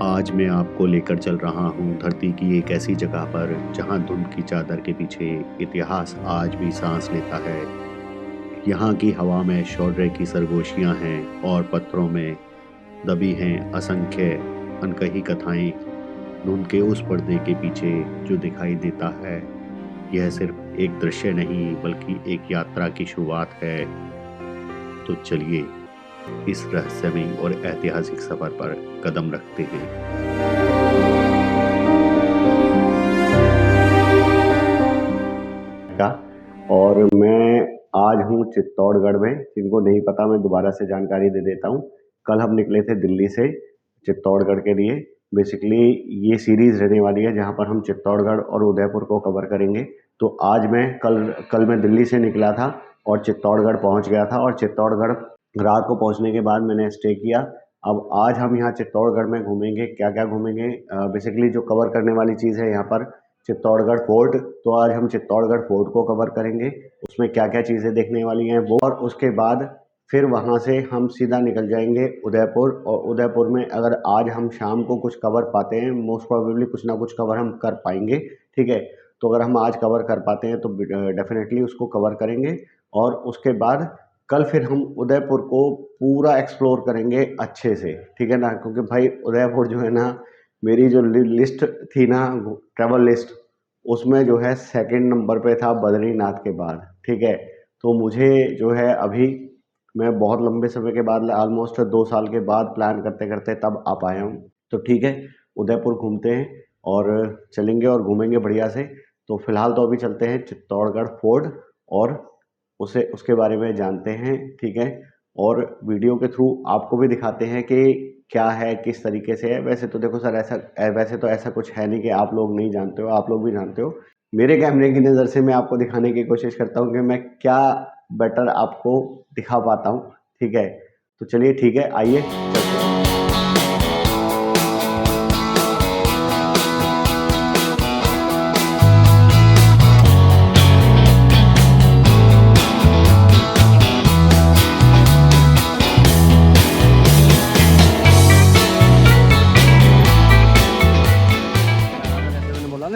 आज मैं आपको लेकर चल रहा हूँ धरती की एक ऐसी जगह पर जहाँ धुंध की चादर के पीछे इतिहास आज भी सांस लेता है। यहाँ की हवा में शौर्य की सरगोशियाँ हैं और पत्थरों में दबी हैं असंख्य अनकही कथाएं। धुंध के उस पर्दे के पीछे जो दिखाई देता है, यह सिर्फ एक दृश्य नहीं बल्कि एक यात्रा की शुरुआत है। तो चलिए इस रहस्यमयी और ऐतिहासिक सफर पर कदम रखते हैं। और मैं आज हूँ चित्तौड़गढ़ में। जिनको नहीं पता मैं दोबारा से जानकारी दे देता हूँ। कल हम निकले थे दिल्ली से चित्तौड़गढ़ के लिए। बेसिकली ये सीरीज रहने वाली है जहाँ पर हम चित्तौड़गढ़ और उदयपुर को कवर करेंगे। तो आज मैं कल मैं दिल्ली से निकला था और चित्तौड़गढ़ पहुँच गया था, और चित्तौड़गढ़ रात को पहुँचने के बाद मैंने स्टे किया। अब आज हम यहाँ चित्तौड़गढ़ में घूमेंगे। क्या क्या घूमेंगे, बेसिकली जो कवर करने वाली चीज़ है यहाँ पर चित्तौड़गढ़ फोर्ट। तो आज हम चित्तौड़गढ़ फोर्ट को कवर करेंगे, उसमें क्या क्या चीज़ें देखने वाली हैं वो। और उसके बाद फिर वहाँ से हम सीधा निकल जाएंगे उदयपुर। और उदयपुर में अगर आज हम शाम को कुछ कवर पाते हैं, मोस्ट प्रोबेबली कुछ ना कुछ कवर हम कर पाएंगे, ठीक है। तो अगर हम आज कवर कर पाते हैं तो डेफिनेटली उसको कवर करेंगे। और उसके बाद कल फिर हम उदयपुर को पूरा एक्सप्लोर करेंगे अच्छे से, ठीक है ना। क्योंकि भाई उदयपुर जो है ना, मेरी जो लिस्ट थी ना, ट्रैवल लिस्ट, उसमें जो है सेकंड नंबर पे था बद्रीनाथ के बाद, ठीक है। तो मुझे जो है अभी मैं बहुत लंबे समय के बाद, ऑलमोस्ट 2 साल के बाद प्लान करते करते तब आ पाया हूँ। तो ठीक है, उदयपुर घूमते हैं और चलेंगे और घूमेंगे बढ़िया से। तो फिलहाल तो अभी चलते हैं चित्तौड़गढ़ फोर्ट और उसे उसके बारे में जानते हैं, ठीक है। और वीडियो के थ्रू आपको भी दिखाते हैं कि क्या है, किस तरीके से है। वैसे तो देखो सर, वैसे तो ऐसा कुछ है नहीं कि आप लोग नहीं जानते हो, आप लोग भी जानते हो। मेरे कैमरे की नज़र से मैं आपको दिखाने की कोशिश करता हूँ कि मैं क्या बेटर आपको दिखा पाता हूँ, ठीक है। तो चलिए ठीक है, आइए चलते हैं।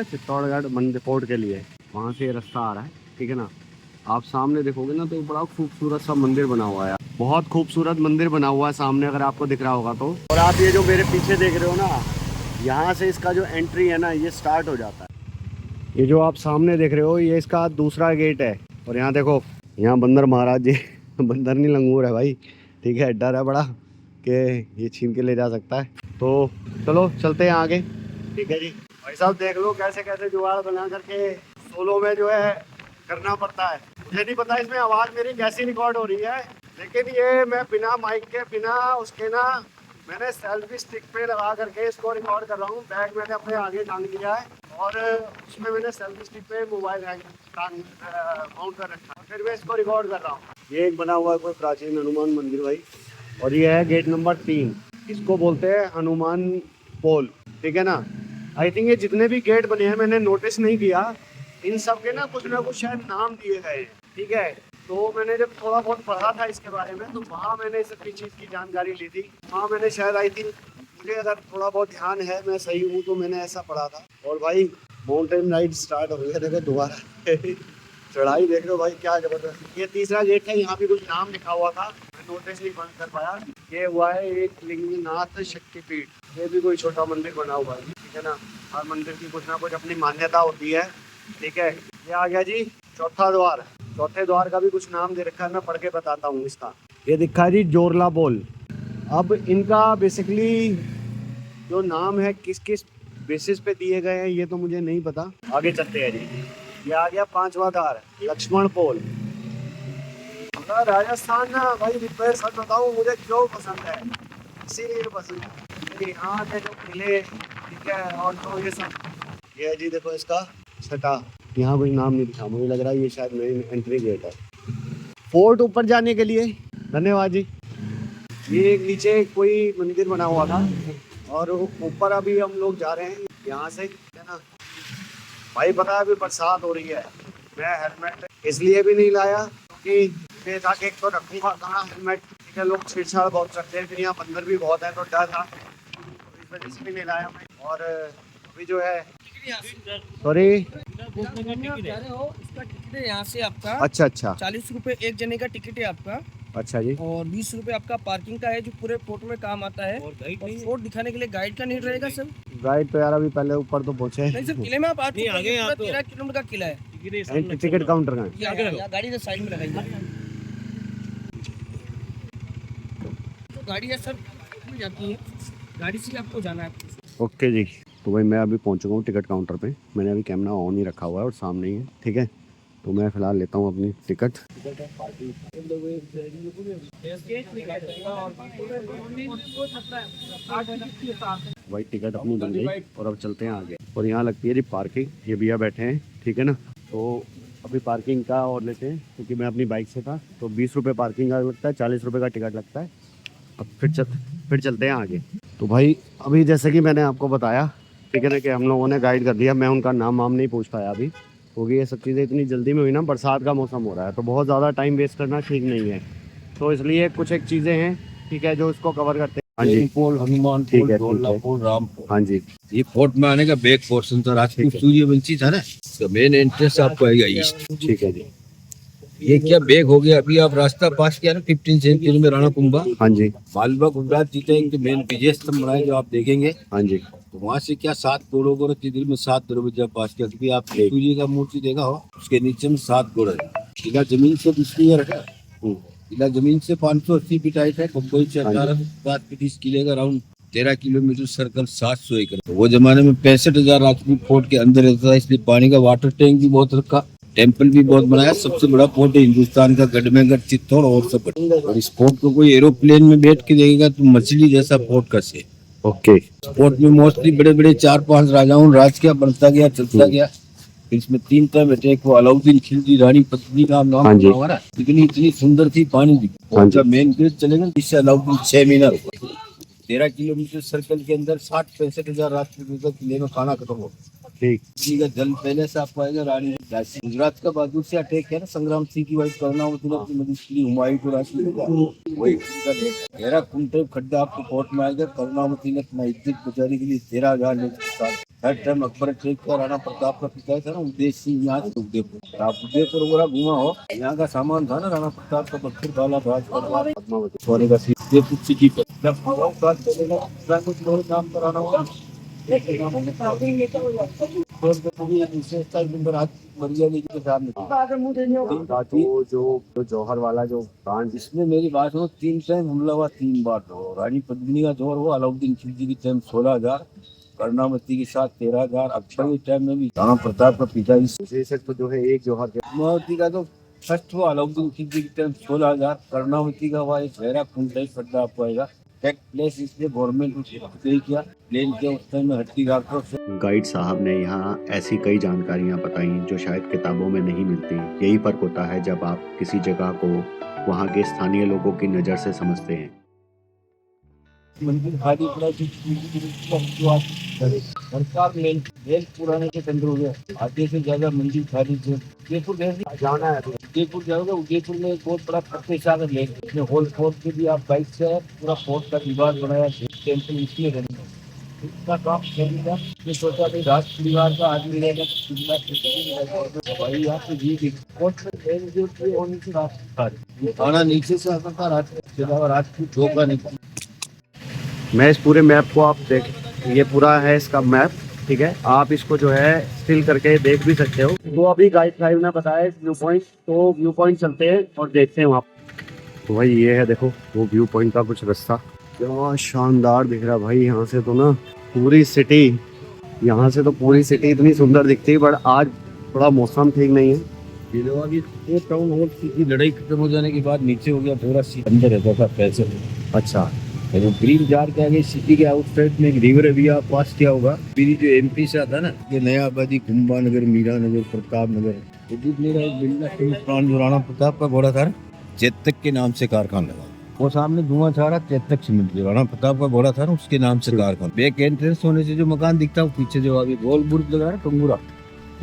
चित्तौड़गढ़ मंदिर फोर्ट के लिए वहाँ से रास्ता आ रहा है, ठीक है ना। आप सामने देखोगे ना तो बड़ा खूबसूरत सा मंदिर बना हुआ है, बहुत खूबसूरत मंदिर बना हुआ है सामने, अगर आपको दिख रहा होगा तो। और आप ये जो मेरे पीछे देख रहे हो ना, यहाँ से इसका जो एंट्री है ना, ये स्टार्ट हो जाता है। ये जो आप सामने देख रहे हो, ये इसका दूसरा गेट है। और यहाँ देखो, यहाँ बंदर महाराज जी बंदर नहीं, लंगूर है भाई, ठीक है। डर है बड़ा कि ये छीन के ले जा सकता है। तो चलो चलते हैं आगे, ठीक है जी। भाई साहब देख लो कैसे कैसे जुगाड़ बना करके सोलो में जो है करना पड़ता है। मुझे नहीं पता इसमें आवाज़ मेरी कैसी रिकॉर्ड हो रही है, लेकिन ये मैं बिना माइक के, बिना उसके ना, मैंने सेल्फी स्टिक पे लगा करके इसको रिकॉर्ड कर रहा हूँ। बैग मैंने अपने आगे टांग लिया है और उसमें मैंने सेल्फी स्टिक पे मोबाइल माउंट कर रखा है, फिर मैं इसको रिकॉर्ड कर रहा हूँ। ये एक बना हुआ है कोई प्राचीन हनुमान मंदिर भाई, और ये है गेट नंबर 3। इसको बोलते हैं हनुमान पोल, ठीक है ना। आई थिंक ये जितने भी गेट बने हैं, मैंने नोटिस नहीं किया, इन सब के ना कुछ शायद नाम दिए गए हैं, ठीक है। तो मैंने जब थोड़ा बहुत पढ़ा था इसके बारे में, तो वहाँ मैंने इस चीज़ की जानकारी ली थी। वहाँ मैंने शायद, आई थिंक, मुझे अगर थोड़ा बहुत ध्यान है, मैं सही हूँ तो मैंने ऐसा पढ़ा था। और भाई माउंटेन राइड स्टार्ट हो गई है, देखो दोबारा चढ़ाई देख लो भाई, क्या जबरदस्त। ये तीसरा गेट है, यहाँ भी कुछ नाम लिखा हुआ था, मैं नोटिस नहीं कर पाया। ये हुआ है एक लिंगनाथ शक्तिपीठ। ये भी कोई छोटा मंदिर बना हुआ है, ठीक है ना। हर मंदिर की कुछ ना कुछ अपनी मान्यता होती है, ठीक है। ये आ गया जी चौथा द्वार। चौथे द्वार का भी कुछ नाम दे रखा है, मैं पढ़ के बताता हूँ इसका। ये दिखा है जी जोरला बोल। अब इनका बेसिकली जो नाम है किस किस बेसिस पे दिए गए हैं ये तो मुझे नहीं पता। आगे चलते हैं जी। ये आ गया 5वां द्वार, लक्ष्मण पोल। राजस्थान ना भाई, रिपेयर सच बताऊँ मुझे क्यों पसंद है, इसीलिए पसंद है। यहाँ के जो किले, ठीक है, और तो ये सब। ये जी देखो इसका छठा, यहाँ कोई नाम नहीं लिखा, मुझे लग रहा है ये शायद मेन एंट्री गेट है फोर्ट ऊपर जाने के लिए। धन्यवाद जी। ये नीचे कोई मंदिर बना हुआ था और ऊपर अभी हम लोग जा रहे हैं यहाँ से, है ना भाई। पता है अभी बरसात हो रही है, मैं हेलमेट इसलिए भी नहीं लाया क्योंकि ताकि एक तो रखूँगा कहाँ हेलमेट, ठीक है। लोग छेड़छाड़ बहुत करते हैं, फिर यहाँ बंदर भी बहुत है, तो डर था। वजह से भी नहीं लाया मैं। और अभी जो है सॉरी, इसका टिकट है यहाँ से आपका अच्छा अच्छा 40 रुपए एक जने का टिकट है आपका, अच्छा जी। और 20 रुपए आपका पार्किंग का है जो पूरे फोर्ट में काम आता है। और फोर्ट दिखाने के लिए गाइड का नीड रहेगा सर। गाइड तो यार अभी पहले ऊपर तो पहुंचे नहीं सर, किले में आप आगे 13 किलोमीटर का किला है। टिकट काउंटर का गाड़ी साइड में लगाइए, तो गाड़ी है सर मिल जाती है, गाड़ी से आपको जाना है। ओके जी। तो भाई मैं अभी पहुंच चुका हूँ टिकट काउंटर पे। मैंने अभी कैमरा ऑन ही रखा हुआ है और सामने ही है, ठीक है। तो मैं फ़िलहाल लेता हूँ अपनी टिकट। भाई टिकट अपनी बन गई और अब चलते हैं आगे। और यहाँ लगती है जी पार्किंग, ये भैया बैठे हैं, ठीक है ना। तो अभी पार्किंग का और लेते हैं, क्योंकि मैं अपनी बाइक से था। तो 20 रुपये पार्किंग का लगता है, 40 रुपये का टिकट लगता है। अब फिर चलते हैं आगे। तो भाई अभी जैसे कि मैंने आपको बताया, ठीक है ना, कि हम लोगों ने गाइड कर दिया। मैं उनका नाम वाम नहीं पूछ पाया अभी, क्योंकि ये सब चीज़ें इतनी जल्दी में हुई ना, बरसात का मौसम हो रहा है, तो बहुत ज़्यादा टाइम वेस्ट करना ठीक नहीं है। तो इसलिए कुछ एक चीज़ें हैं, ठीक है, जो इसको कवर करते हैं। हाँ जी, पोल, हनुमान ठीक पोल, है, ढोलापुर, राम पोल। हाँ जी। ये फोर्ट में आने का बैक पोर्शन था, राजपूत सूर्यवंशी था ना, तो मेन एंट्रेंस आपको आएगा ईस्ट। ठीक है जी। ये क्या बैक हो गया, अभी आप रास्ता पास किया ना 15 सेंचुरी में राणा कुंभा, हाँ जी। मालवा गुजरात जीते एक मेन विजय स्तंभ बनाए जो आप देखेंगे। हाँ जी। तो वहाँ से क्या 7 घोड़ों को दिल में 7 दरवाजा पास किया, क्योंकि आप सूर्य का मूर्ति देखा हो, उसके नीचे में 7 घोड़े। किला जमीन से 20 मीटर है, किला जमीन से 580 फीट हाइट है। मुंबई से 18 फीट इस किले का राउंड 13 किलोमीटर सर्कल 700 एकड़। वो जमाने में 65,000 राजपूत फोर्ट के अंदर रहता था, इसलिए पानी का वाटर टैंक भी बहुत रखा, टेम्पल भी बहुत बनाया। सबसे बड़ा फोर्ट है हिंदुस्तान का, गढ़मेगढ़, चित्तौड़ और सब। और इस फोर्ट को कोई एरोप्लेन में बैठ के देखेगा तो मछली जैसा फोर्ट का से। ओके। फोर्ट में मोस्टली बड़े बड़े 4-5 राजाओं राज किया, बनता गया, चलता गया। इसमें 3 टाइम अटैक हुआ। अलाउद्दीन खिलजी, रानी पद्मिनी का नाम हमारा, इतनी सुंदर थी पानी भी। जब मेन गेट चलेगा इससे अलाउद्दीन 6 मीनार 13 किलोमीटर सर्कल के अंदर 60-65,000 राजपूत का किले में खाना खत्म हो। ठीक। इसी का जल पहले से आपको आएगा रानी झांसी। गुजरात का बहादुर से अटैक है ना, संग्राम सिंह की वाइफ कर्णावती की मदद, हुमायूं को राशि वही गहरा कुंटे खड्डा आपको फोर्ट में आएगा। कर्णावती ने अपना इज्जत बचाने के लिए 13,000 लोग के साथ हर टाइम अकबर अटैक का, राणा प्रताप का पिता था ना उदय सिंह, यहाँ से उदयपुर। आप उदयपुर वगैरह घूमा हो, यहाँ का सामान था ना राणा प्रताप का, बख्तर बाला राज सोने का उदयपुर सिटी पर नाम कराना हुआ। जो जौहर वाला जो कांड, जिसमें मेरी बात हो 3 टाइम हमला हुआ, 3 बार हो। रानी पद्मिनी का जोर हुआ, अलाउद्दीन खिलजी की टाइम 16,000, कर्णावती के साथ 13,000, अक्षय के टाइम में भी राणा प्रताप का पिता तो जो है एक जौहर कर्णावती का तो फर्स्ट हुआ, अलाउद्दीन खिलजी की टाइम 16,000, कर्णावती का हुआ एक गहरा कुंडा खड्डा आपको आएगा। प्लेस इसलिए गवर्नमेंट ने किया, प्लेन के उस टाइम में हट्टी गाइड साहब ने यहाँ ऐसी कई जानकारियाँ बताई जो शायद किताबों में नहीं मिलती। यही फर्क होता है जब आप किसी जगह को वहाँ के स्थानीय लोगों की नज़र से समझते हैं। मंदिर खाली पड़ा, सरकार मेल पुराने के अंदर हो गया, आधे से ज्यादा मंदिर खाली थे। उदयपुर जाना है, उदयपुर जाओगे, उदयपुर में एक बहुत बड़ा फतेहसागर लेक है, होल फोर्ट के भी आप बाइक से पूरा फोर्ट का दीवार बनाया, टेम्पल इसलिए रहने इसका काम करेगा। ये सोचा कि राज परिवार का आदमी रहेगा तो भाई यहाँ पे जी खाना नीचे से आता था, राजपूत धोखा नहीं। मैं इस पूरे मैप को आप देख, ये पूरा है इसका मैप, ठीक है। आप इसको जो है स्टिल करके देख भी सकते हो। तो अभी गाइड साहब ने बताया व्यू पॉइंट, तो व्यू पॉइंट चलते हैं और देखते हैं वहाँ। तो भाई ये है, देखो वो व्यू पॉइंट का कुछ रास्ता, क्या शानदार दिख रहा है भाई। यहाँ से तो ना पूरी सिटी, यहाँ से तो पूरी सिटी इतनी सुंदर दिखती है। बट आज थोड़ा मौसम ठीक नहीं है। टाउन हॉल की लड़ाई खत्म हो जाने के बाद नीचे हो गया, थोड़ा सी अंदर रहता था पैसे। अच्छा, ग्रीन जार के आगे सिटी के आउटसाइड में एक रिवर है भी, आप पास किया होगा। फिर जो एमपी से आता ना, ये नया आबादी, कुंभा नगर, मीरा नगर, प्रताप नगर, जो राणा प्रताप का घोड़ा था, चेतक के नाम से कारखाना लगा। वो सामने धुआं छा रहा, चेतक सीमेंट, राणा प्रताप का घोड़ा था ना, उसके नाम से कारखाना। बैक एंट्रेंस होने से जो मकान दिखता है, पीछे जो अभी गोल बुर्ज लगा है टंगूरा,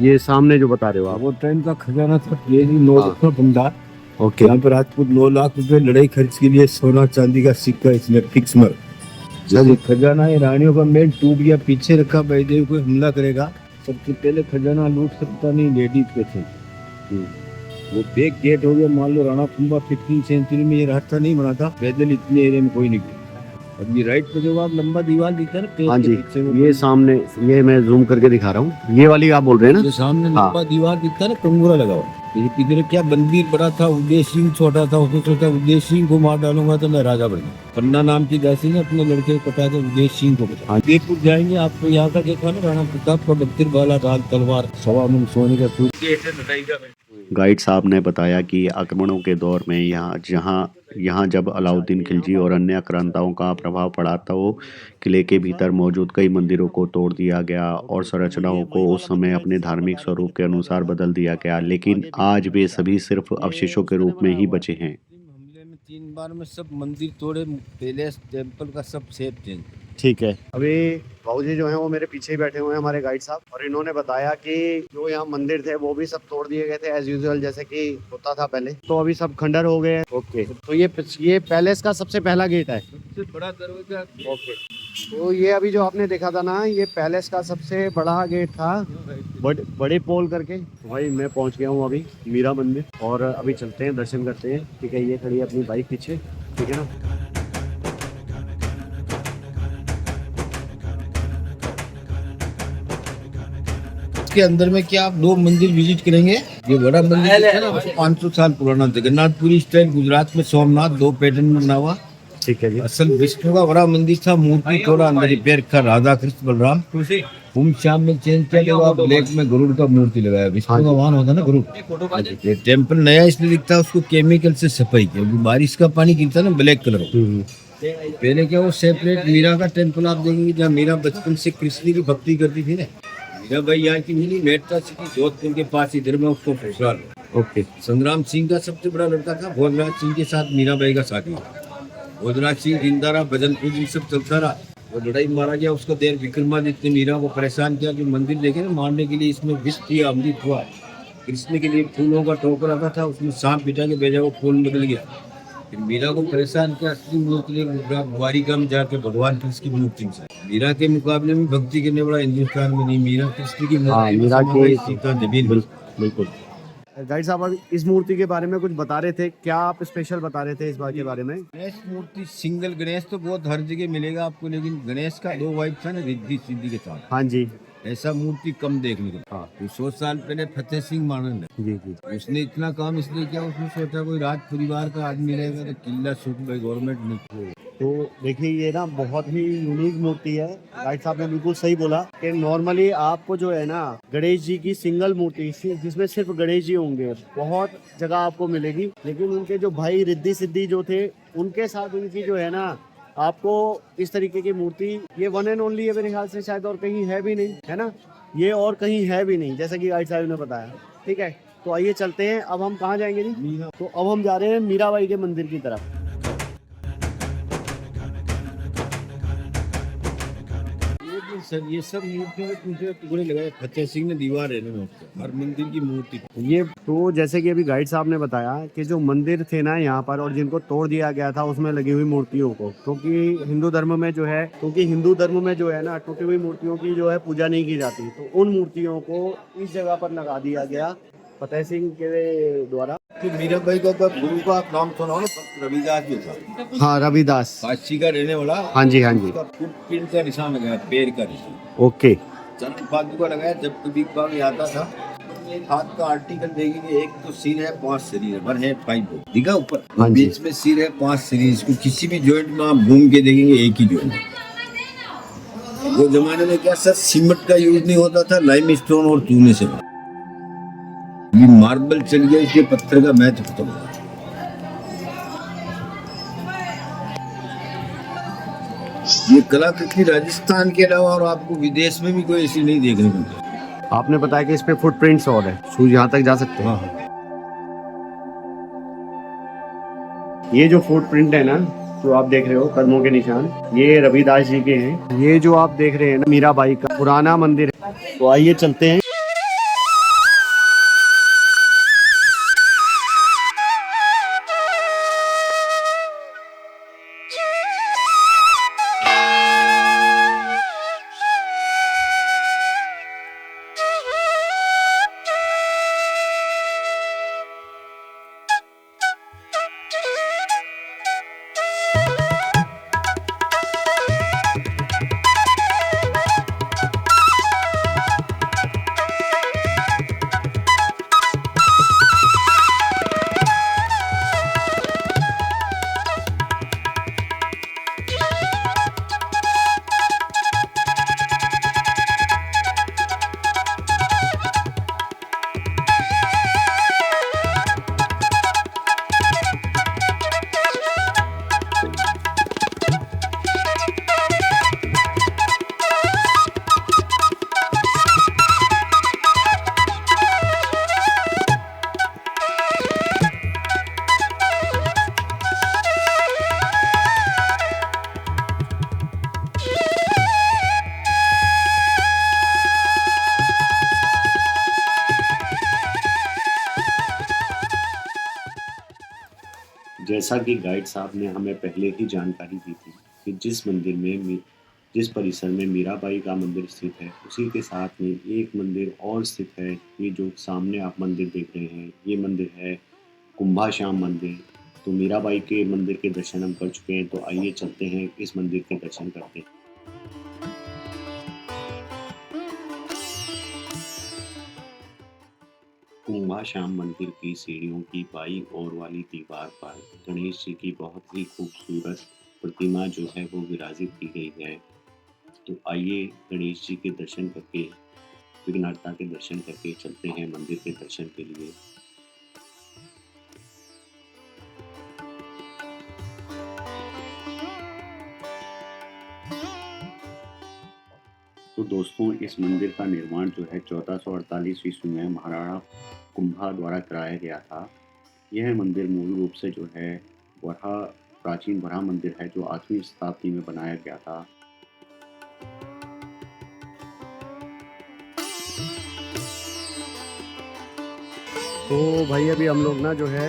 ये सामने जो बता रहे हो आप, वो ट्रेन का खजाना था, ये 9 भंडार। ओके। यहाँ पे राजपूत 9 लाख रुपए लड़ाई खर्च के लिए सोना चांदी का सिक्का इसमें फिक्स मर। जब खजाना है रानियों का मेल टूट गया, पीछे रखा बैदेव कोई हमला करेगा, सबसे पहले खजाना लूट सकता नहीं लेडीज पे थे। वो बैक गेट हो गया, मान लो राणा कुंभा 15th सेंचुरी में ये रास्ता नहीं बना था, पैदल इतने एरिया में कोई नहीं गया। अब ये राइट पे जो आप लंबा दीवार दिखता है ना पेड़ हाँ के जी, पीछे वो ये सामने, ये मैं जूम करके दिखा रहा हूँ, ये वाली आप बोल रहे हैं ना? जो सामने हाँ। लंबा दीवार दिखता है ना, कंगूरा लगा हुआ, ये किधर क्या मंदिर बड़ा था, उदय सिंह छोटा था, उसने सोचा उदय सिंह को मार डालूंगा तो मैं राजा बनूंगा। पन्ना नाम की दासी ने अपने लड़के को पटाया था, उदय सिंह को पटाया। उदयपुर जाएंगे आपको यहाँ का देखा ना, राणा प्रताप का 32 भाला ढाल तलवार, सवा मुंह सोने का सूट। गाइड साहब ने बताया कि आक्रमणों के दौर में यहाँ जब अलाउद्दीन खिलजी और अन्य आक्रांताओं का प्रभाव पड़ा तो किले के भीतर मौजूद कई मंदिरों को तोड़ दिया गया और संरचनाओं को उस समय अपने धार्मिक स्वरूप के अनुसार बदल दिया गया, लेकिन आज वे सभी सिर्फ अवशेषों के रूप में ही बचे हैं। हमले में 3 बार में सब मंदिर तोड़े, पैलेस टेम्पल का सब शेप चेंज। ठीक है, अभी बाबूजी जो हैं वो मेरे पीछे ही बैठे हुए हैं, हमारे गाइड साहब, और इन्होंने बताया कि जो यहाँ मंदिर थे वो भी सब तोड़ दिए गए थे एज यूजुअल, जैसे कि होता था पहले, तो अभी सब खंडर हो गए हैं। ओके, तो ये पैलेस का सबसे पहला गेट है, सबसे बड़ा दरवाजा। ओके, तो ये अभी जो आपने देखा था ना, ये पैलेस का सबसे बड़ा गेट था, बड़े पोल करके। भाई मैं पहुंच गया हूँ अभी मीरा मंदिर, और अभी चलते हैं, दर्शन करते हैं। ठीक है, ये खड़ी है अपनी बाइक पीछे, ठीक है ना। के अंदर में क्या आप 2 मंदिर विजिट करेंगे। ये बड़ा मंदिर है ना, 500 साल पुराना जगन्नाथपुरी स्टाइल, गुजरात में सोमनाथ 2 पैटर्न में बना हुआ। ठीक है जी। असल विष्णु का बड़ा मंदिर था, मूर्ति थोड़ा अंदर रिपेयर का, राधा कृष्ण बलराम ओम श्याम में चेंज किया, तो आप ब्लैक में गरुड़ का मूर्ति लगाया, विष्णु का वाहन होता है ना गरुड़। ये टेम्पल नया इसलिए दिखता है, उसको केमिकल से सफाई किया, बारिश का पानी गिरता है ना ब्लैक कलर का। पहले क्या वो सेपरेट मीरा का टेम्पल आप देखेंगे, जहाँ मीरा बचपन से कृष्ण की भक्ति करती थी ना। मीरा भाई यहाँ की मिली मेटता सिटी जोधपुर के पास, इधर में उसको ससुराल। ओके, संग्राम सिंह का सबसे बड़ा लड़का था, भोजराज सिंह के साथ मीराबाई का शादी। भोजराज सिंह जिंदा रहा, भजन पूजन सब चलता रहा, वो लड़ाई मारा गया, उसका देर विक्रमादित्य ने मीरा को परेशान किया कि मंदिर देखे ना मारने के लिए, इसमें विष किया, अमृत हुआ। कृष्ण के लिए फूलों का टोकरा रखा था, उसमें सांप बिठा के भेजा, वो फूल निकल गया। फिर मीरा को परेशान किया, असली मूर्ति लेकर द्वारिका में जाके भगवान कृष्ण की मूर्ति से। मीरा के मुकाबले में भक्ति करने वाला हिंदुस्तान में नहीं, मीरा कृष्ण की हाँ, मूर्ति मीरा की सीता जमीन। बिल्कुल। गाइड साहब अभी इस मूर्ति के बारे में कुछ बता रहे थे, क्या आप स्पेशल बता रहे थे इस बात के बारे में? गणेश मूर्ति सिंगल, गणेश तो बहुत हर जगह मिलेगा आपको, लेकिन गणेश का 2 वाइफ था ना, रिद्धि सिद्धि के साथ। हाँ जी, ऐसा मूर्ति कम देखने को। हाँ 100 साल पहले फतेह सिंह महाराज ने, जी जी, उसने इतना काम इसलिए किया, उसने सोचा कोई राज परिवार का आदमी रहेगा तो किला छूट भाई गवर्नमेंट नहीं। तो देखिए ये ना बहुत ही यूनिक मूर्ति है। गाइड साहब ने बिल्कुल सही बोला कि नॉर्मली आपको जो है ना गणेश जी की सिंगल मूर्ति जिसमें सिर्फ गणेश जी होंगे बहुत जगह आपको मिलेगी, लेकिन उनके जो भाई रिद्धि सिद्धि जो थे उनके साथ उनकी जो है ना आपको इस तरीके की मूर्ति, ये वन एंड ओनली है मेरे ख्याल से, शायद और कहीं है भी नहीं, है ना, ये और कहीं है भी नहीं, जैसा कि गाइड साहब ने बताया। ठीक है, तो आइए चलते हैं, अब हम कहाँ जाएंगे जी? तो अब हम जा रहे हैं मीराबाई के मंदिर की तरफ। सर ये सब मूर्तियों में टूटे टुकड़े लगाए, फतेह सिंह ने दीवार है ना हर मंदिर की मूर्ति। ये तो जैसे कि अभी गाइड साहब ने बताया कि जो मंदिर थे ना यहाँ पर और जिनको तोड़ दिया गया था उसमें लगी हुई मूर्तियों को, क्योंकि हिंदू धर्म में जो है ना टूटी हुई मूर्तियों की जो है पूजा नहीं की जाती, तो उन मूर्तियों को इस जगह पर लगा दिया गया फतेह सिंह के द्वारा। तो मीराबाई का गुरु का आप नाम सुना हो ना, रविदास जो था। हाँ, रविदास, काशी का रहने वाला। हाँ जी हाँ जी। उसका फुटप्रिंट का निशान लगाया, पैर का निशान। ओके, चंद्र पादुका लगाया, जब कभी बाग आता था। एक हाथ का आर्टिकल देखेंगे, एक तो सिर है 5 शरीर है, 1 head 5 body दिखा ऊपर, हाँ जी। बीच में सिर है 5 शरीर। इसको किसी भी जॉइंट में आप घूम के देखेंगे एक ही जॉइंट। वो जमाने में क्या सर सीमेंट का यूज नहीं होता था, लाइमस्टोन और चूने से। अभी मार्बल चल गया, इसलिए पत्थर का महत्व खत्म हो गया। ये कलाकृति राजस्थान के अलावा और आपको विदेश में भी कोई ऐसी नहीं देखने को मिलेगी। आपने बताया कि इस पे फुटप्रिंट्स और है, शूज यहाँ तक जा सकते हैं। हाँ। ये जो फुटप्रिंट है ना जो आप देख रहे हो कदमों के निशान, ये रविदास जी के हैं। ये जो आप देख रहे हैं ना मीराबाई का पुराना मंदिर है, तो आइए चलते हैं। जैसा कि गाइड साहब ने हमें पहले ही जानकारी दी थी कि जिस परिसर में मीराबाई का मंदिर स्थित है, उसी के साथ में एक मंदिर और स्थित है। ये जो सामने आप मंदिर देख रहे हैं, ये मंदिर है कुंभाश्याम मंदिर। तो मीराबाई के मंदिर के दर्शन हम कर चुके हैं, तो आइए चलते हैं इस मंदिर के दर्शन करते हैं। कुंभाश्याम मंदिर की सीढ़ियों की बाईं ओर वाली दीवार पर गणेश जी की बहुत ही खूबसूरत प्रतिमा जो है वो विराजित की गई है। तो आइए गणेश जी के दर्शन करके, विघ्नहर्ता के दर्शन करके चलते हैं मंदिर के दर्शन के लिए। तो दोस्तों, इस मंदिर का निर्माण जो है 1448 ईस्वी में महाराणा कुंभा द्वारा कराया गया था। यह मंदिर मूल रूप से जो है प्राचीन वराह मंदिर है, जो 8वीं शताब्दी में बनाया गया था। तो भाई अभी हम लोग ना जो है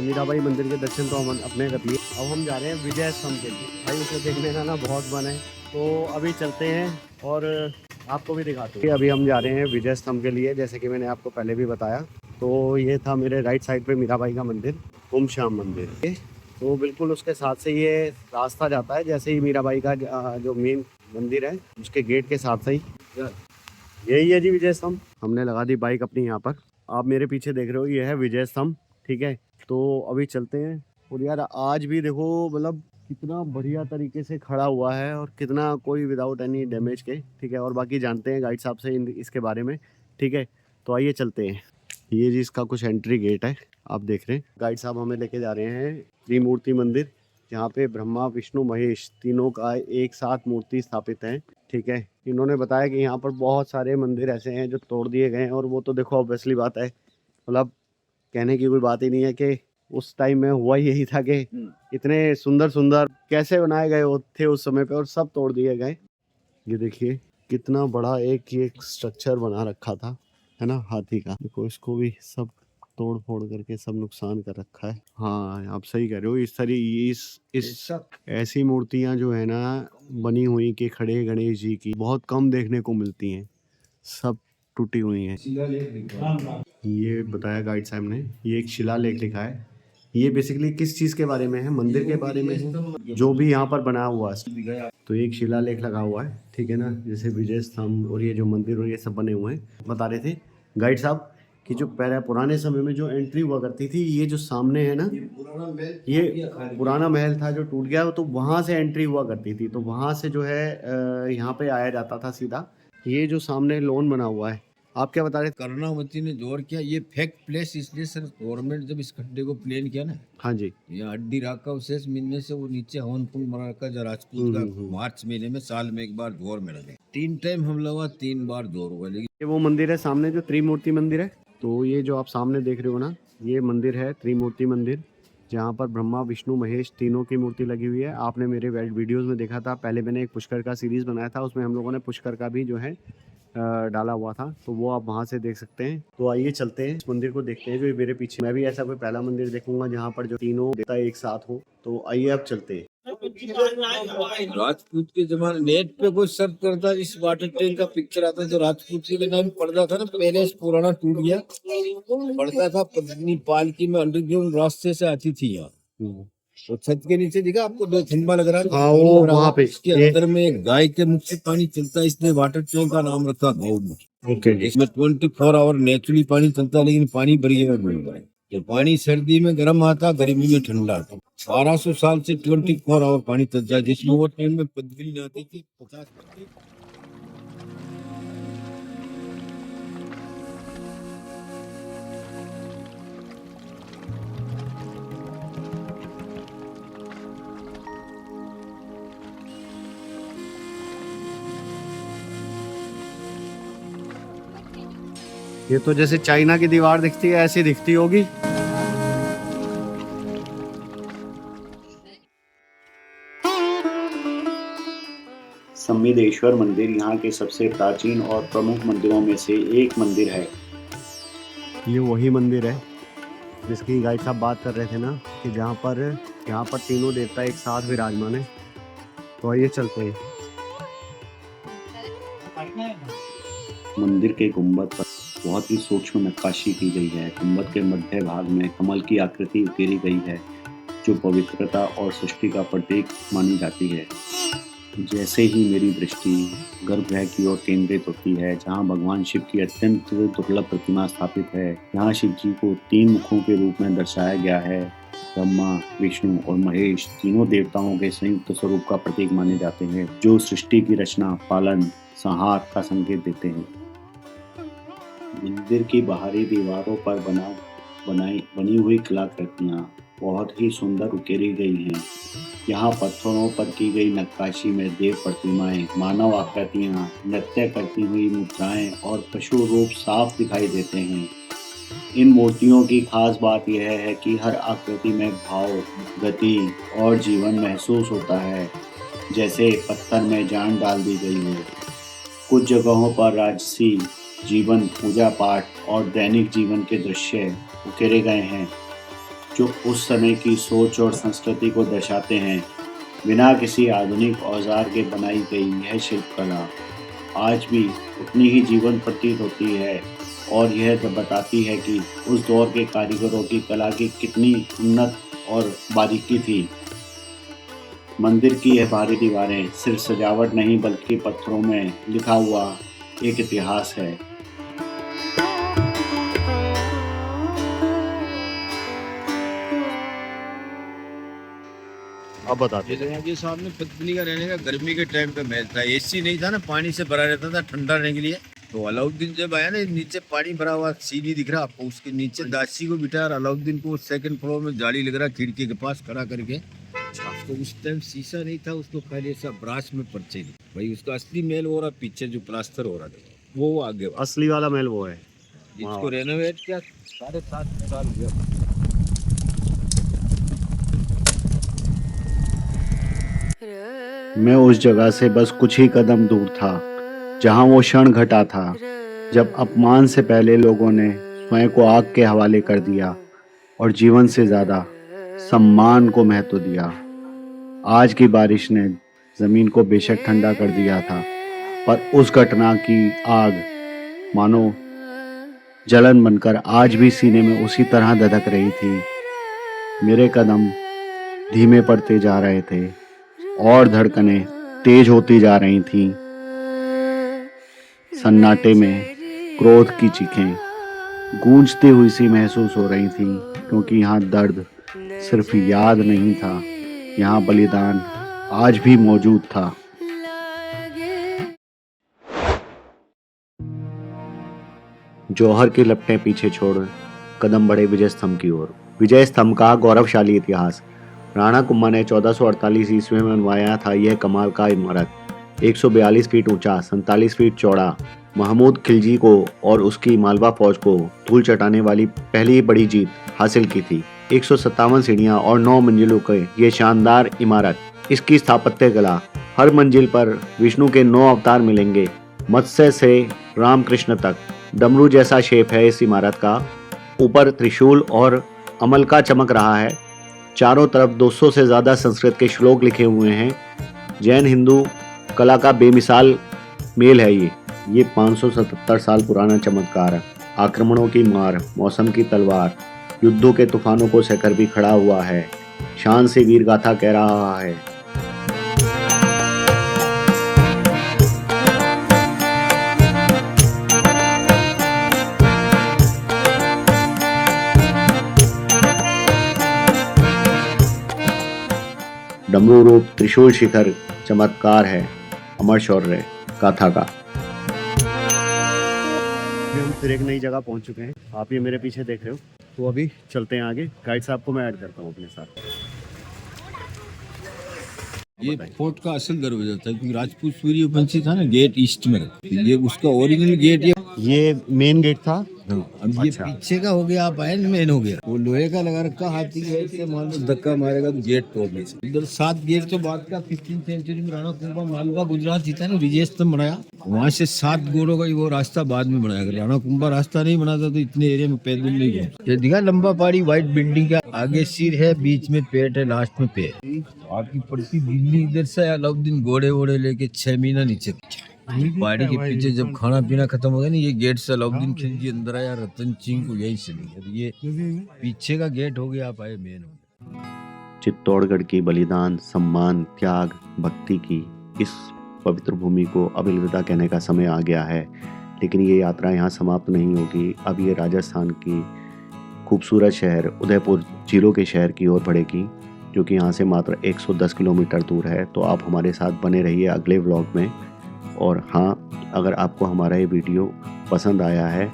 मीराबाई मंदिर के दर्शन तो हम अपने कर लिए। अब हम जा रहे हैं विजय स्तंभ के लिए। भाई उसे देखने का ना बहुत मन है, तो अभी चलते हैं और आपको भी दिखाते हैं। अभी हम जा रहे हैं विजय स्तंभ के लिए, जैसे कि मैंने आपको पहले भी बताया। तो ये था मेरे राइट साइड पे मीराबाई का मंदिर, कुंभाश्याम मंदिर। तो बिल्कुल उसके साथ से ये रास्ता जाता है, जैसे ही मीराबाई का जो मेन मंदिर है उसके गेट के साथ से ही यही है जी विजय स्तंभ। हमने लगा दी बाइक अपनी यहाँ पर। आप मेरे पीछे देख रहे हो, ये है विजय स्तंभ, ठीक है। तो अभी चलते हैं। और यार आज भी देखो मतलब कितना बढ़िया तरीके से खड़ा हुआ है और कितना कोई विदाउट एनी डैमेज के, ठीक है। और बाकी जानते हैं गाइड साहब से इसके बारे में, ठीक है। तो आइए चलते हैं। ये जी इसका कुछ एंट्री गेट है, आप देख रहे हैं। गाइड साहब हमें लेके जा रहे हैं त्रिमूर्ति मंदिर, जहाँ पे ब्रह्मा विष्णु महेश तीनों का एक साथ मूर्ति स्थापित है, ठीक है। इन्होंने बताया कि यहाँ पर बहुत सारे मंदिर ऐसे हैं जो तोड़ दिए गए हैं, और वो तो देखो ऑब्वियसली बात है, मतलब कहने की कोई बात ही नहीं है कि उस टाइम में हुआ यही था कि इतने सुंदर सुंदर कैसे बनाए गए थे उस समय पे, और सब तोड़ दिए गए। ये देखिए कितना बड़ा एक ये स्ट्रक्चर बना रखा था, है ना, हाथी का। देखो इसको भी सब तोड़ फोड़ करके सब नुकसान कर रखा है। हाँ आप सही कह रहे हो। इस ऐसी मूर्तियां जो है ना बनी हुई कि खड़े गणेश जी की बहुत कम देखने को मिलती हैं, सब टूटी हुई हैं। ये बताया गाइड साहब ने, ये एक शिलालेख लिखा है। ये बेसिकली किस चीज के बारे में है? मंदिर के बारे में है, जो भी यहाँ पर बना हुआ है। तो एक शिलालेख लगा हुआ है, ठीक है ना, जैसे विजय स्तंभ और ये जो मंदिर और ये सब बने हुए हैं। बता रहे थे गाइड साहब कि जो पुराने समय में जो एंट्री हुआ करती थी, ये जो सामने है ना, ये पुराना महल था जो टूट गया, तो वहाँ से एंट्री हुआ करती थी। तो वहाँ से जो है यहाँ पे आया जाता था सीधा। ये जो सामने लॉन बना हुआ है, आप क्या बता रहे थे? कर्णावती ने जोर किया, ये फेक प्लेस, इसलिए सर गवर्नमेंट जब इस खड्डे को प्लेन किया ना, हाँ जी, यहाँ हड्डी राख का अवशेष मिलने से वो नीचे हवन कुंड बना रखा जो राजपूत का मार्च महीने में साल में एक बार जोर में लगे। 3 टाइम हमला हुआ, 3 बार जोर हुआ। लेकिन ये वो मंदिर है सामने जो त्रिमूर्ति मंदिर है। तो ये जो आप सामने देख रहे हो ना, ये मंदिर है त्रिमूर्ति मंदिर, जहाँ पर ब्रह्मा विष्णु महेश तीनों की मूर्ति लगी हुई है। आपने मेरे वीडियोस में देखा था, पहले मैंने एक पुष्कर का सीरीज बनाया था, उसमें हम लोगों ने पुष्कर का भी जो है डाला हुआ था, तो वो आप वहाँ से देख सकते हैं। तो आइए चलते हैं इस मंदिर को देखते हैं जो मेरे पीछे। मैं भी ऐसा कोई पहला मंदिर देखूंगा जहाँ पर जो तीनों देवता एक साथ हो। तो आइए अब चलते हैं। राजपूत के जमाने नेट पे कोई सर्च करता, इस वाटर टैंक का पिक्चर आता, जो राजपूत के नाम पड़ता था ना, पहले पुराना टूट गया पड़ता था, पत्नी पालकी में अंडरग्राउंड रास्ते से आती थी यहाँ। तो छत के नीचे दिखा आपको 2 खंबा लग रहा है, हाँ वो वहाँ पे इसके अंदर में एक गाय के मुख से पानी चलता है, इसने वाटर टैंक का नाम रखा गौड़। ओके, इसमें 24 आवर नेचुरली पानी चलता है, लेकिन पानी बढ़िया मिलता है। तो पानी सर्दी में गर्म आता, गर्मी में ठंडा आता। 1200 साल से 24 आवर पानी चलता है, जिसमें वो टाइम में बदली नहीं आती थी 50%। ये तो जैसे चाइना की दीवार दिखती है ऐसी दिखती होगी। सम्मिदेश्वर मंदिर यहाँ के सबसे प्राचीन और प्रमुख मंदिरों में से एक मंदिर है। ये वही मंदिर है जिसकी गाइड साहब बात कर रहे थे ना कि यहाँ पर तीनों देवता एक साथ विराजमान है। तो आइए चलते हैं। मंदिर के गुंबद पर बहुत ही सूक्ष्म नक्काशी की गई है। गुंबद के मध्य भाग में कमल की आकृति उकेरी गई है, जो पवित्रता और सृष्टि का प्रतीक मानी जाती है। जैसे ही मेरी दृष्टि गर्भगृह की ओर केंद्रित होती है, जहां भगवान शिव की अत्यंत दुर्लभ प्रतिमा स्थापित है, यहाँ शिव जी को 3 मुखों के रूप में दर्शाया गया है। ब्रह्मा, विष्णु और महेश तीनों देवताओं के संयुक्त स्वरूप का प्रतीक माने जाते हैं, जो सृष्टि की रचना, पालन, संहार का संकेत देते हैं। मंदिर की बाहरी दीवारों पर बनी हुई कलाकृतियाँ बहुत ही सुंदर उकेरी गई हैं। यहाँ पत्थरों पर की गई नक्काशी में देव प्रतिमाएं, मानव आकृतियाँ, नृत्य करती हुई मुद्राएं और पशु रूप साफ दिखाई देते हैं। इन मूर्तियों की खास बात यह है कि हर आकृति में भाव, गति और जीवन महसूस होता है, जैसे पत्थर में जान डाल दी गई हो। कुछ जगहों पर राजसी जीवन, पूजा पाठ और दैनिक जीवन के दृश्य उकेरे गए हैं, जो उस समय की सोच और संस्कृति को दर्शाते हैं। बिना किसी आधुनिक औजार के बनाई गई यह शिल्पकला आज भी उतनी ही जीवन प्रतीत होती है, और यह बताती है कि उस दौर के कारीगरों की कला की कितनी उन्नत और बारीकी थी। मंदिर की यह बाहरी दीवारें सिर्फ सजावट नहीं, बल्कि पत्थरों में लिखा हुआ एक इतिहास है। अब बताते जैसे यहाँ के सामने पत्नी का रहने का गर्मी के टाइम पे महल था। एसी नहीं था ना, पानी से भरा रहता था ठंडा रहने के लिए। तो अलाउद्दीन जब आया ना, नीचे पानी भरा हुआ सीढ़ी दिख रहा आपको, उसके नीचे दासी को बिठा और अलाउद्दीन को 2nd फ्लोर में जाली लग रहा खिड़की के पास खड़ा करके। तो उस टाइम शीशा नहीं था, उसको खाली ऐसा ब्रास में परचे दी भाई। उसका असली महल हो रहा पीछे जो प्लास्टर हो रहा था, वो आगे असली वाला महल वो है। इसको रेनोवेट किया 7.5 साल हुआ। मैं उस जगह से बस कुछ ही कदम दूर था, जहां वो क्षण घटा था जब अपमान से पहले लोगों ने स्वयं को आग के हवाले कर दिया और जीवन से ज्यादा सम्मान को महत्व दिया। आज की बारिश ने जमीन को बेशक ठंडा कर दिया था, पर उस घटना की आग मानो जलन बनकर आज भी सीने में उसी तरह धधक रही थी। मेरे कदम धीमे पड़ते जा रहे थे और धड़कनें तेज होती जा रही थीं। सन्नाटे में क्रोध की चीखें गूंजती हुई सी महसूस हो रही थीं, क्योंकि यहाँ दर्द सिर्फ याद नहीं था, यहाँ बलिदान आज भी मौजूद था। जौहर की लपटें पीछे छोड़ कदम बढ़े विजय स्तंभ की ओर। विजय स्तंभ का गौरवशाली इतिहास। राणा कुंभा ने 1448 ईस्वी में बनवाया था यह कमाल का इमारत। 142 फीट ऊंचा, 47 फीट चौड़ा। महमूद खिलजी को और उसकी मालवा फौज को धूल चटाने वाली पहली बड़ी जीत हासिल की थी। 157 सीढ़ियां और 9 मंजिलों के ये शानदार इमारत, इसकी स्थापत्य कला। हर मंजिल पर विष्णु के 9 अवतार मिलेंगे, मत्स्य से रामकृष्ण तक। डमरू जैसा शेप है इस इमारत का। ऊपर त्रिशूल और अमल का चमक रहा है। चारों तरफ 200 से ज्यादा संस्कृत के श्लोक लिखे हुए हैं। जैन हिंदू कला का बेमिसाल मेल है ये 577 साल पुराना चमत्कार है। आक्रमणों की मार, मौसम की तलवार, युद्धों के तूफानों को सहकर भी खड़ा हुआ है, शान से वीर गाथा कह रहा है। डमरू रूप त्रिशूल शिखर चमत्कार है अमर शौर्य गाथा का। हम फिर एक नई जगह पहुंच चुके हैं। आप ये मेरे पीछे देख रहे हो, तो अभी चलते हैं आगे। गाइड साहब को मैं ऐड करता हूँ अपने साथ। ये फोर्ट का असल दरवाजा था, क्योंकि राजपूत सूर्यवंशी था ना, गेट ईस्ट में। ये उसका ओरिजिनल गेट ये मेन गेट था। अब ये पीछे का हो गया, आप आए मेन हो गया। वो लोहे का लगा रखा, हाथी के से मान लो धक्का मारेगा तो गेट तोड़ने से। इधर 7 गेट तो बाद का 15th सेंचुरी में राणा कुंभा मालवा गुजरात जीता ना, विजय स्तंभ बनाया। वहाँ से 7 घोड़ों का ही वो रास्ता बाद में बनाया गया। राणा कुंभा रास्ता नहीं बना था तो इतने एरिया में पैदल नहीं गए। ये दिखा लंबा पहाड़ी व्हाइट बिल्डिंग का, आगे सिर है, बीच में पेट है, लास्ट में पैर। आपकी पड़ती दिल्ली इधर से अलाउद्दीन घोड़े वोड़े लेके 6 महीना नीचे पहाड़ी के पीछे जब खाना पीना खत्म हो गया ना, ये गेट से अलाउद्दीन खिलजी अंदर आया, रतन सिंह को यहीं से लिया। ये पीछे का गेट हो गया, आप आए मेन। चित्तौड़गढ़ की बलिदान, सम्मान, त्याग, भक्ति की इस पवित्र भूमि को अब अलविदा कहने का समय आ गया है। लेकिन ये यात्रा यहाँ समाप्त नहीं होगी। अब ये राजस्थान की खूबसूरत शहर उदयपुर जीरो के शहर की ओर बढ़ेगी, जो कि यहाँ से मात्र 110 किलोमीटर दूर है। तो आप हमारे साथ बने रहिए अगले व्लॉग में। और हाँ, अगर आपको हमारा ये वीडियो पसंद आया है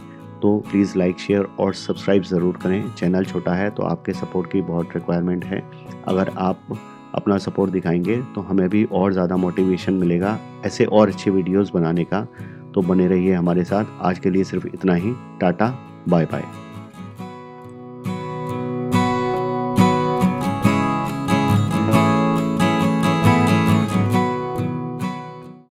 तो प्लीज़ लाइक, शेयर और सब्सक्राइब ज़रूर करें। चैनल छोटा है तो आपके सपोर्ट की बहुत रिक्वायरमेंट है। अगर आप अपना सपोर्ट दिखाएंगे तो हमें भी और ज़्यादा मोटिवेशन मिलेगा ऐसे और अच्छे वीडियोस बनाने का। तो बने रहिए हमारे साथ। आज के लिए सिर्फ इतना ही। Tata, bye bye.